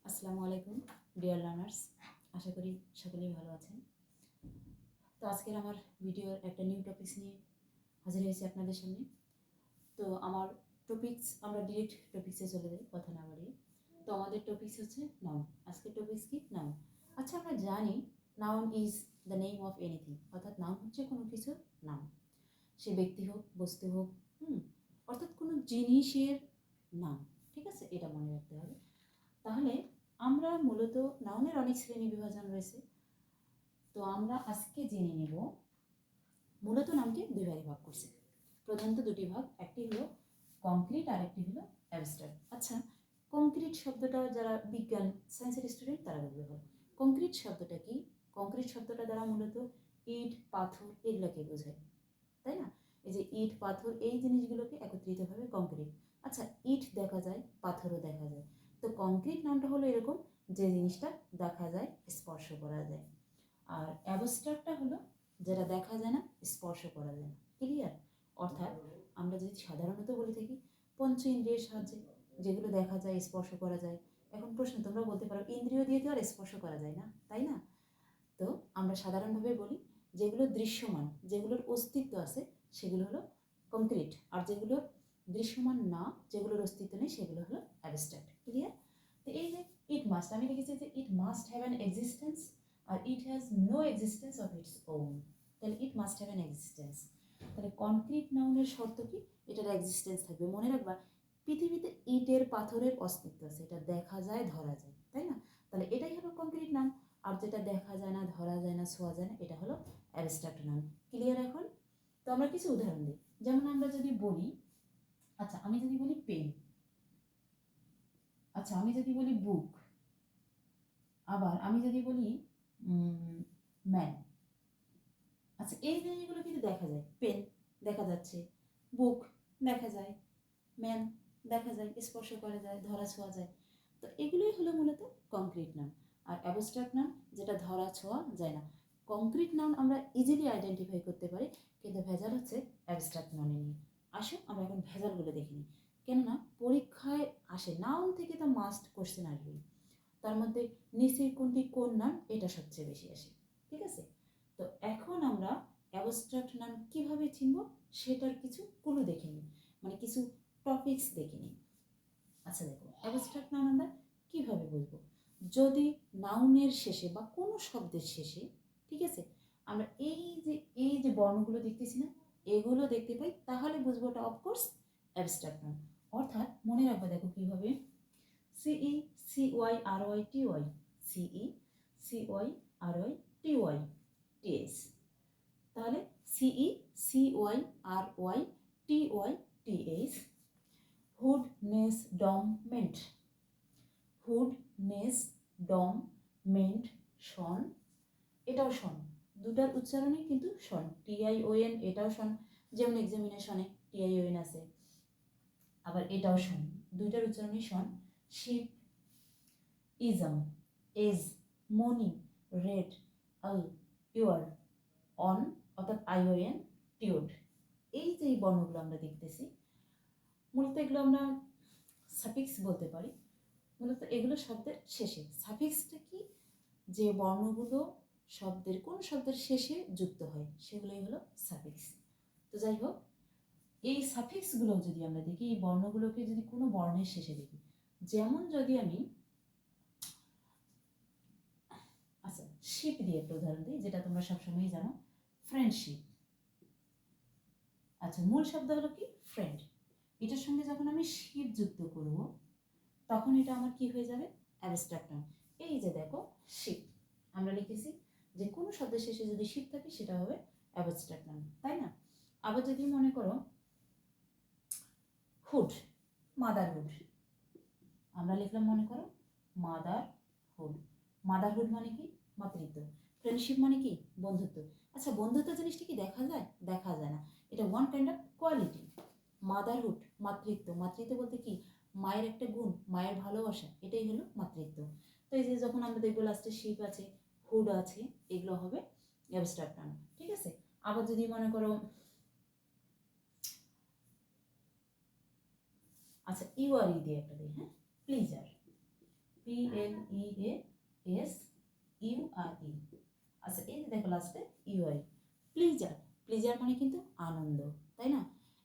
আসসালামুআলাইকুম dear learners, আশা করি সকলেই ভালো আছেন। তো আজকের আমার ভিডিওর একটা নিউ টপিকস নিয়ে হাজির হয়েছি আপনাদের সামনে। তো আমার টপিকস, আমরা ডিরেক্ট টপিক্সে চলে যাই কথা না বাড়িয়ে। তো আমাদের টপিকস হচ্ছে নাউন। আজকের টপিক্স কি? নাউন। আচ্ছা, আমরা জানি noun is the name of anything, অর্থাৎ নাউন হচ্ছে কোনো কিছুর নাম, সে ব্যক্তি হোক, বস্তু হোক, অর্থাৎ কোনো জিনিসের নাম। ঠিক আছে, এটা মনে রাখতে হবে। তাহলে আমরা মূলত নাউনের অনেক শ্রেণী বিভাজন রয়েছে। তো আমরা আজকে জেনে নেব মূলত নামকে দুই ভাগে ভাগ করছে, প্রধানত দুটি ভাগ, একটি হলো কংক্রিট আর একটি হলো অ্যাবস্ট্রাক্ট। আচ্ছা, কংক্রিট শব্দটা যারা বিজ্ঞান সায়েন্সের স্টুডেন্ট তারা বুঝতে পারে। কংক্রিট শব্দটা কি? কংক্রিট শব্দটা দ্বারা মূলত ইট, পাথর এগুলোকে বোঝায়, তাই না? এই যে ইট, পাথর এই জিনিসগুলোকে একত্রিতভাবে কংক্রিট। আচ্ছা, ইট দেখা যায়, পাথরও দেখা যায়। তো কংক্রিট নামটা হলো এরকম যে জিনিসটা দেখা যায়, স্পর্শ করা যায়। আর অ্যাবস্ট্রাক্টটা হলো যেটা দেখা যায় না, স্পর্শ করা যায় না। ক্লিয়ার? অর্থাৎ আমরা যদি সাধারণত বলে থাকি পঞ্চ ইন্দ্রিয়ের সাহায্যে যেগুলো দেখা যায়, স্পর্শ করা যায়। এখন প্রশ্ন, তোমরা বলতে পারো ইন্দ্রিয় দিয়ে তো আর স্পর্শ করা যায় না, তাই না? তো আমরা সাধারণভাবে বলি যেগুলো দৃশ্যমান, যেগুলোর অস্তিত্ব আছে সেগুলো হলো কংক্রিট, আর যেগুলো দৃশ্যমান না, যেগুলোর অস্তিত্ব নেই, সেগুলো হলো অ্যাবস্ট্রাক্ট। ক্লিয়ার? তো এই যে ইট মাস্ট, আমি লিখেছি যে it must have an existence, আর it has no existence of its own. তাহলে it must have an existence. তাহলে কনক্রিট নাউনের শর্ত কি? এটার এক্সিস্টেন্স থাকবে। মনে রাখবা, পৃথিবীতে ইটের, পাথরের অস্তিত্ব আছে, এটা দেখা যায়, ধরা যায়, তাই না? তাহলে এটাই হলো কংক্রিট নাউন। আর যেটা দেখা যায় না, ধরা যায় না, ছোঁয়া যায় না, এটা হলো অ্যাবস্ট্রাক্ট নাউন। ক্লিয়ার এখন? তো আমরা কিছু উদাহরণ দিই। যেমন আমরা যদি বলি, আচ্ছা আমি যদি বলি পেন, আচ্ছা আমি যদি বলি বুক, আবার আমি যদি বলি ম্যান। আচ্ছা, এই জিনিসগুলো কিন্তু দেখা যায়। পেন দেখা যাচ্ছে, বুক দেখা যায়, ম্যান দেখা যায়, স্পর্শ করা যায়, ধরা ছোঁয়া যায়। তো এগুলোই হলো মূলত কংক্রিট নাউন। আর অ্যাবস্ট্রাক্ট নাউন যেটা ধরা ছোঁয়া যায় না। কংক্রিট নাউন আমরা ইজিলি আইডেন্টিফাই করতে পারি, কিন্তু ভেজাল হচ্ছে অ্যাবস্ট্রাক্ট নাউনে নিয়ে। আসো আমরা এখন ভেজালগুলো দেখে নিই। কেননা পরীক্ষায় আসে, নাউন থেকে তো মাস্ট কোশ্চেন আসবেই, তার মধ্যে নিচের কোনটি কোন নাউন এটা সবচেয়ে বেশি আসে। ঠিক আছে? তো এখন আমরা অ্যাবস্ট্রাক্ট নাউন কীভাবে চিনব সেটার কিছু ক্লু দেখে নিই, মানে কিছু টপিকস দেখে নিই। আচ্ছা দেখো, অ্যাবস্ট্রাক্ট নাউন আমরা কীভাবে বলবো? যদি নাউনের শেষে বা কোনো শব্দের শেষে, ঠিক আছে, আমরা এই যে বর্ণগুলো দেখতেছি না, এগুলো দেখতে পাই, তাহলে বুঝবো ওটা অফকোর্স অ্যাবস্ট্রাক্ট নাউন। অর্থাৎ মনে রাখবে, দেখো কীভাবে, CE CY R Y T Y, CE CY R Y T Y TS. তাহলে CE CY R Y T Y TS. Hood ness dom ment, hood ness dom meant শন, এটাও শন, দুটার উচ্চারণই কিন্তু শন, TION, এটাও শন। যেমন এক্সামিনেশনে টিআইওএন আছে, আবার এটাও শন, দুইটার উচ্চারণই tion. Ship, ism, age, mony, red, al, ure, on অর্থাৎ আইওএন, টিউড। এই যে এই বর্ণগুলো আমরা দেখতেছি, মূলত এগুলো আমরা সাফিক্স বলতে পারি। মূলত এগুলো শব্দের শেষে, সাফিক্সটা কি? যে বর্ণগুলো শব্দের, কোন শব্দের শেষে যুক্ত হয় সেগুলোই হলো সাফিক্স। তো যাই হোক, এই সাফিক্সগুলো যদি আমরা দেখি, এই বর্ণগুলোকে যদি কোনো বর্ণের শেষে দেখি, যেমন যদি আমি আচ্ছা শিপ দিয়ে একটা উদাহরণ দিই, যেটা তোমরা সবসময়ই জানো, ফ্রেন্ডশিপ। আচ্ছা, মূল শব্দ হলো কি? ফ্রেন্ড। এটার সঙ্গে যখন আমি শিপ যুক্ত করব, তখন এটা আমার কি হয়ে যাবে? Abstract noun. এই যে দেখো, শিপ আমরা লিখেছি, যে কোনো শব্দের শেষে যদি শিপ থাকে সেটা হবে অ্যাবস্ট্রাক্ট নাউন, তাই না? আবার যদি মনে করো হুড, মাদারহুড, আমরা লিখলাম মনে করো মাদারহুড। মাদারহুড মানে কি? মাতৃত্ব। ফ্রেন্ডশিপ মানে কি? বন্ধুত্ব। আচ্ছা, বন্ধুত্ব জিনিসটা কি দেখা যায়? দেখা যায় না, এটা one kind of quality. Motherhood মাতৃত্ব, মাতৃত্ব বলতে কি? মায়ের একটা গুণ, মায়ের ভালোবাসা, এটাই হলো মাতৃত্ব। তো এই যে যখন আমরা দেখবো লাস্টে শিপ আছে, হুড আছে, এগুলো হবে অ্যাবস্ট্রাক্ট নাউন। ঠিক আছে? আবার যদি মনে করো, আচ্ছা ইউআরই দিয়ে একটা দিই, হ্যাঁ, প্লিজার, PLEASURE। আচ্ছা এই যে দেখো লাস্টে ইউআই, প্লিজার। প্লিজার মানে কিন্তু আনন্দ, তাই না?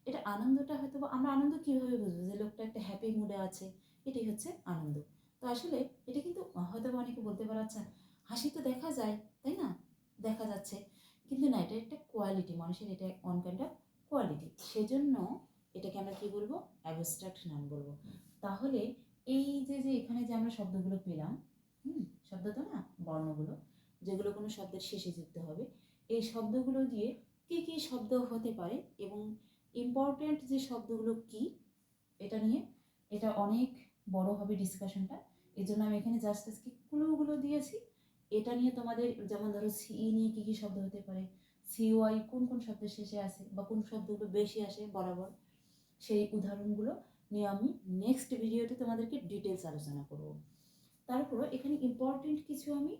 এটা আনন্দটা হয়তো আমরা আনন্দ কীভাবে বুঝবো যে লোকটা একটা হ্যাপি মুডে আছে, এটাই হচ্ছে আনন্দ। তো আসলে এটা কিন্তু হয়তো অনেকে বলতে পারে আচ্ছা হাসি তো দেখা যায়, তাই না, দেখা যাচ্ছে, কিন্তু না, এটা একটা কোয়ালিটি, মানুষের এটা ওয়ান কাইন্ড অফ কোয়ালিটি। সেজন্য এটাকে আমরা কী বলবো, অ্যাবস্ট্রাক্ট নাউন বলবো। তাহলে এই যে যে এখানে যে আমরা শব্দগুলো পেলাম, শব্দ তো না, বর্ণগুলো, যেগুলো কোনো শব্দের শেষে যুক্ত হবে, এই শব্দগুলো দিয়ে কী কী শব্দ হতে পারে এবং ইম্পর্ট্যান্ট যে শব্দগুলো কি, এটা নিয়ে এটা অনেক বড় হবে ডিসকাশনটা। এই জন্য আমি এখানে জাস্ট আজকে ক্লুগুলো দিয়েছি। এটা নিয়ে তোমাদের যেমন ধরো সিই নিয়ে কী কী শব্দ হতে পারে, সিওয়াই কোন কোন শব্দের শেষে আসে বা কোন শব্দগুলো বেশি আসে বরাবর, সেই উদাহরণগুলো নিয়ে আমি নেক্সট ভিডিওতে তোমাদেরকে ডিটেলস আলোচনা করব। তারপর এখানে ইম্পর্টেন্ট কিছু আমি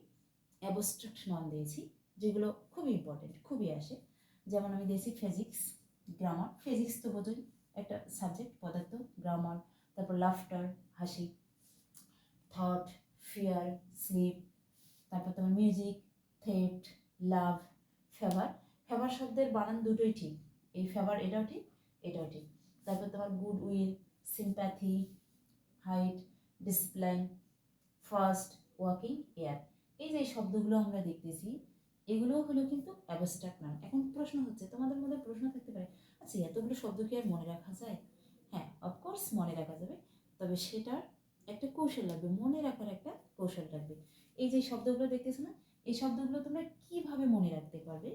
অ্যাবস্ট্রাক্ট নাউন দিয়েছি, যেগুলো খুবই ইম্পর্টেন্ট, খুবই আসে। যেমন আমি দিয়েছি ফিজিক্স, গ্রামার। ফিজিক্স তো বোঝোই, একটা সাবজেক্ট, পদার্থ, গ্রামার। তারপর লাফটার, হাসি। Thought, fear, sleep. তারপর তোমার music, theft, love, favour. Favour শব্দের বানান দুটোই ঠিক, এই ফেভার এটাও ঠিক, এটাও ঠিক। তারপর তোমার goodwill, sympathy, height, discipline, first, walking, air. এই যে শব্দগুলো আমরা দেখতেছি, এগুলো হলো কিন্তু অ্যাবস্ট্রাক্ট নাউন। এখন প্রশ্ন হচ্ছে, তোমাদের মধ্যে প্রশ্ন থাকতে পারে, আচ্ছা এতগুলো শব্দ কি আর মনে রাখা যায়? হ্যাঁ, অফকোর্স মনে রাখা যাবে, তবে সেটার একটা কৌশল লাগবে, মনে রাখার একটা কৌশল লাগবে। এই যে শব্দগুলো দেখতেছো না, এই শব্দগুলো তোমরা কিভাবে মনে রাখতে পারবে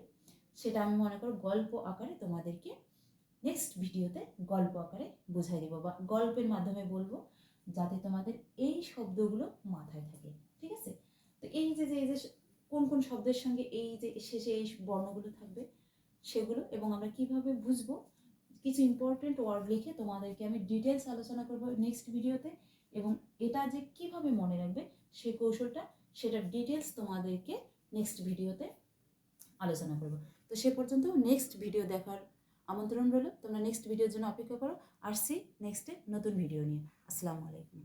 সেটা আমি মনে করো গল্প আকারে তোমাদেরকে নেক্সট ভিডিওতে গল্প আকারে বুঝাই দেবো বা গল্পের মাধ্যমে বলবো, যাতে তোমাদের এই শব্দগুলো মাথায় থাকে, ঠিক আছে? তো এই যে যে কোন কোন শব্দের সঙ্গে এই যে শেষে এই বর্ণগুলো থাকবে সেগুলো, এবং আমরা কিভাবে বুঝবো, কিছু ইম্পর্টেন্ট ওয়ার্ড লিখে তোমাদেরকে আমি ডিটেলস আলোচনা করবো নেক্সট ভিডিওতে, এবং এটা যে কিভাবে মনে রাখবে সেই কৌশলটা, সেটার ডিটেলস তোমাদেরকে নেক্সট ভিডিওতে আলোচনা করবো। তো সে পর্যন্ত নেক্সট ভিডিও দেখার আমন্ত্রণ রইল। তোমরা নেক্সট ভিডিওর জন্য অপেক্ষা করো। আসছি নেক্সটে নতুন ভিডিও নিয়ে। আসসালামু আলাইকুম।